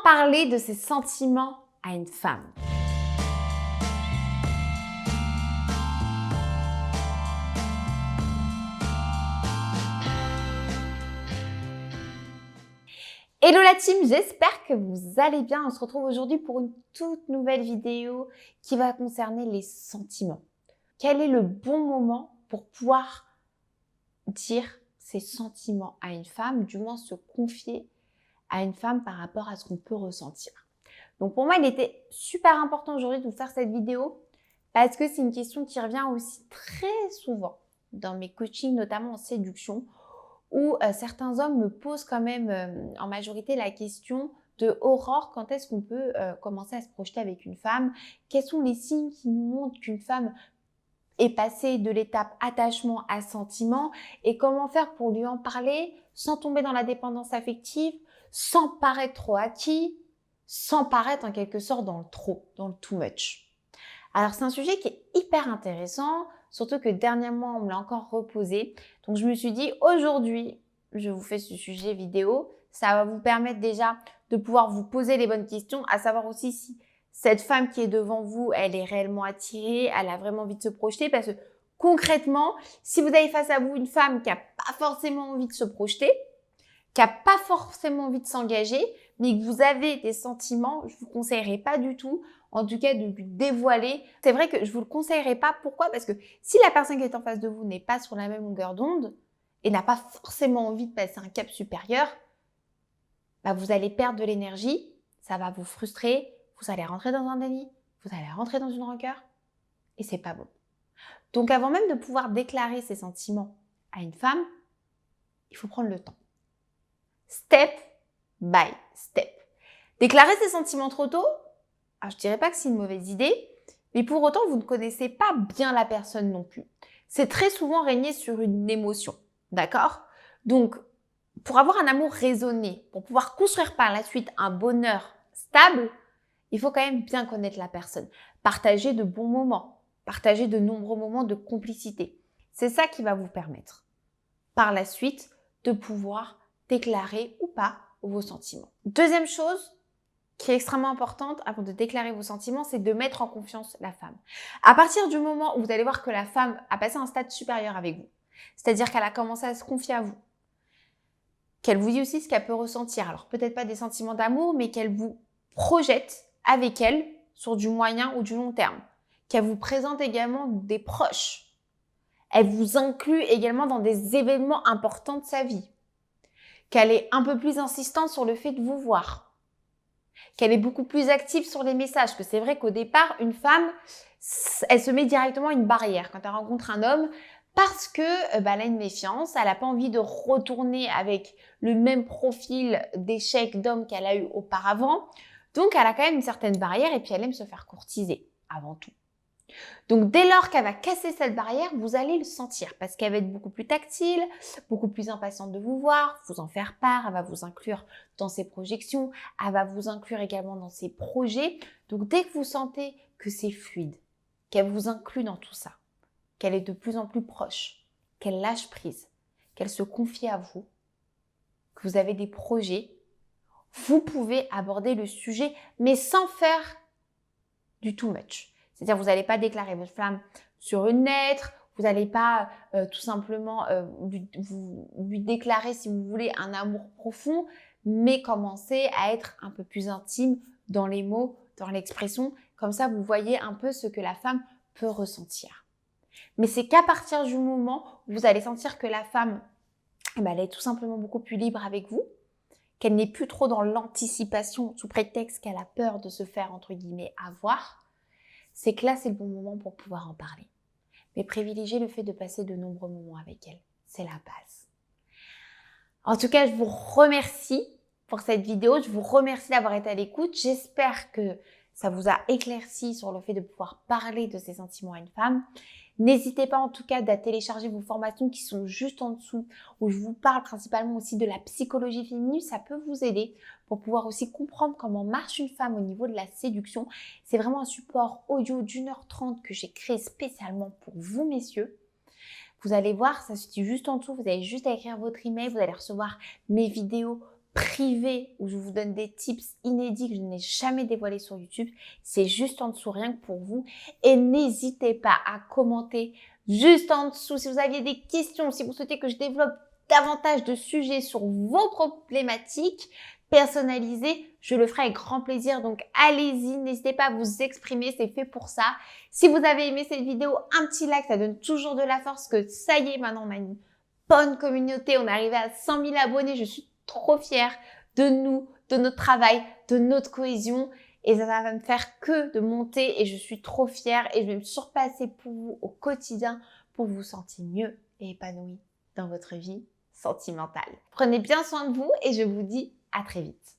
parler de ses sentiments à une femme? Hello la team, j'espère que vous allez bien. On se retrouve aujourd'hui pour une toute nouvelle vidéo qui va concerner les sentiments. Quel est le bon moment pour pouvoir dire ses sentiments à une femme, du moins se confier à une femme par rapport à ce qu'on peut ressentir? Donc pour moi, il était super important aujourd'hui de vous faire cette vidéo parce que c'est une question qui revient aussi très souvent dans mes coachings, notamment en séduction, où certains hommes me posent quand même en majorité la question de Aurore, quand est-ce qu'on peut commencer à se projeter avec une femme? Quels sont les signes qui nous montrent qu'une femme est passée de l'étape attachement à sentiment? Et comment faire pour lui en parler sans tomber dans la dépendance affective, sans paraître trop acquis, sans paraître en quelque sorte dans le trop, dans le too much? Alors, c'est un sujet qui est hyper intéressant, surtout que dernièrement, on me l'a encore reposé. Donc, je me suis dit, aujourd'hui, je vous fais ce sujet vidéo. Ça va vous permettre déjà de pouvoir vous poser les bonnes questions, à savoir aussi si cette femme qui est devant vous, elle est réellement attirée, elle a vraiment envie de se projeter. Parce que concrètement, si vous avez face à vous une femme qui n'a pas forcément envie de se projeter, qui n'a pas forcément envie de s'engager, mais que vous avez des sentiments, je ne vous conseillerais pas du tout, en tout cas de lui dévoiler. C'est vrai que je ne vous le conseillerais pas. Pourquoi? Parce que si la personne qui est en face de vous n'est pas sur la même longueur d'onde et n'a pas forcément envie de passer un cap supérieur, bah vous allez perdre de l'énergie, ça va vous frustrer, vous allez rentrer dans un déni, vous allez rentrer dans une rancœur et c'est pas bon. Donc avant même de pouvoir déclarer ses sentiments à une femme, il faut prendre le temps. Step by step. Déclarer ses sentiments trop tôt, alors je dirais pas que c'est une mauvaise idée, mais pour autant, vous ne connaissez pas bien la personne non plus. C'est très souvent régner sur une émotion, d'accord? Donc, pour avoir un amour raisonné, pour pouvoir construire par la suite un bonheur stable, il faut quand même bien connaître la personne. Partager de bons moments, partager de nombreux moments de complicité. C'est ça qui va vous permettre, par la suite, de pouvoir déclarer ou pas vos sentiments. Deuxième chose qui est extrêmement importante avant de déclarer vos sentiments, c'est de mettre en confiance la femme. À partir du moment où vous allez voir que la femme a passé un stade supérieur avec vous, c'est-à-dire qu'elle a commencé à se confier à vous, qu'elle vous dit aussi ce qu'elle peut ressentir, alors peut-être pas des sentiments d'amour, mais qu'elle vous projette avec elle sur du moyen ou du long terme, qu'elle vous présente également des proches, elle vous inclut également dans des événements importants de sa vie, qu'elle est un peu plus insistante sur le fait de vous voir, qu'elle est beaucoup plus active sur les messages, que c'est vrai qu'au départ, une femme, elle se met directement une barrière quand elle rencontre un homme parce que elle a une méfiance, elle n'a pas envie de retourner avec le même profil d'échec d'homme qu'elle a eu auparavant. Donc, elle a quand même une certaine barrière et puis elle aime se faire courtiser avant tout. Donc, dès lors qu'elle va casser cette barrière, vous allez le sentir parce qu'elle va être beaucoup plus tactile, beaucoup plus impatiente de vous voir, vous en faire part, elle va vous inclure dans ses projections, elle va vous inclure également dans ses projets. Donc, dès que vous sentez que c'est fluide, qu'elle vous inclut dans tout ça, qu'elle est de plus en plus proche, qu'elle lâche prise, qu'elle se confie à vous, que vous avez des projets, vous pouvez aborder le sujet, mais sans faire du too much. C'est-à-dire, vous n'allez pas déclarer votre flamme sur une lettre, vous n'allez pas tout simplement lui déclarer, si vous voulez, un amour profond, mais commencer à être un peu plus intime dans les mots, dans l'expression. Comme ça, vous voyez un peu ce que la femme peut ressentir. Mais c'est qu'à partir du moment où vous allez sentir que la femme, elle est tout simplement beaucoup plus libre avec vous, qu'elle n'est plus trop dans l'anticipation sous prétexte qu'elle a peur de se faire, entre guillemets, avoir, c'est que là, c'est le bon moment pour pouvoir en parler. Mais privilégiez le fait de passer de nombreux moments avec elle. C'est la base. En tout cas, je vous remercie pour cette vidéo. Je vous remercie d'avoir été à l'écoute. J'espère que ça vous a éclairci sur le fait de pouvoir parler de ses sentiments à une femme. N'hésitez pas en tout cas à télécharger vos formations qui sont juste en dessous, où je vous parle principalement aussi de la psychologie féminine. Ça peut vous aider pour pouvoir aussi comprendre comment marche une femme au niveau de la séduction. C'est vraiment un support audio d'1h30 que j'ai créé spécialement pour vous, messieurs. Vous allez voir, ça se situe juste en dessous. Vous avez juste à écrire votre email. Vous allez recevoir mes vidéos privé où je vous donne des tips inédits que je n'ai jamais dévoilés sur YouTube. C'est juste en dessous, rien que pour vous. Et n'hésitez pas à commenter juste en dessous si vous aviez des questions, si vous souhaitez que je développe davantage de sujets sur vos problématiques personnalisées, je le ferai avec grand plaisir. Donc allez-y, n'hésitez pas à vous exprimer, c'est fait pour ça. Si vous avez aimé cette vidéo, un petit like, ça donne toujours de la force que ça y est, maintenant on a une bonne communauté, on est arrivé à 100 000 abonnés, je suis trop fière de nous, de notre travail, de notre cohésion et ça va me faire que de monter et je suis trop fière et je vais me surpasser pour vous au quotidien pour vous sentir mieux et épanoui dans votre vie sentimentale. Prenez bien soin de vous et je vous dis à très vite.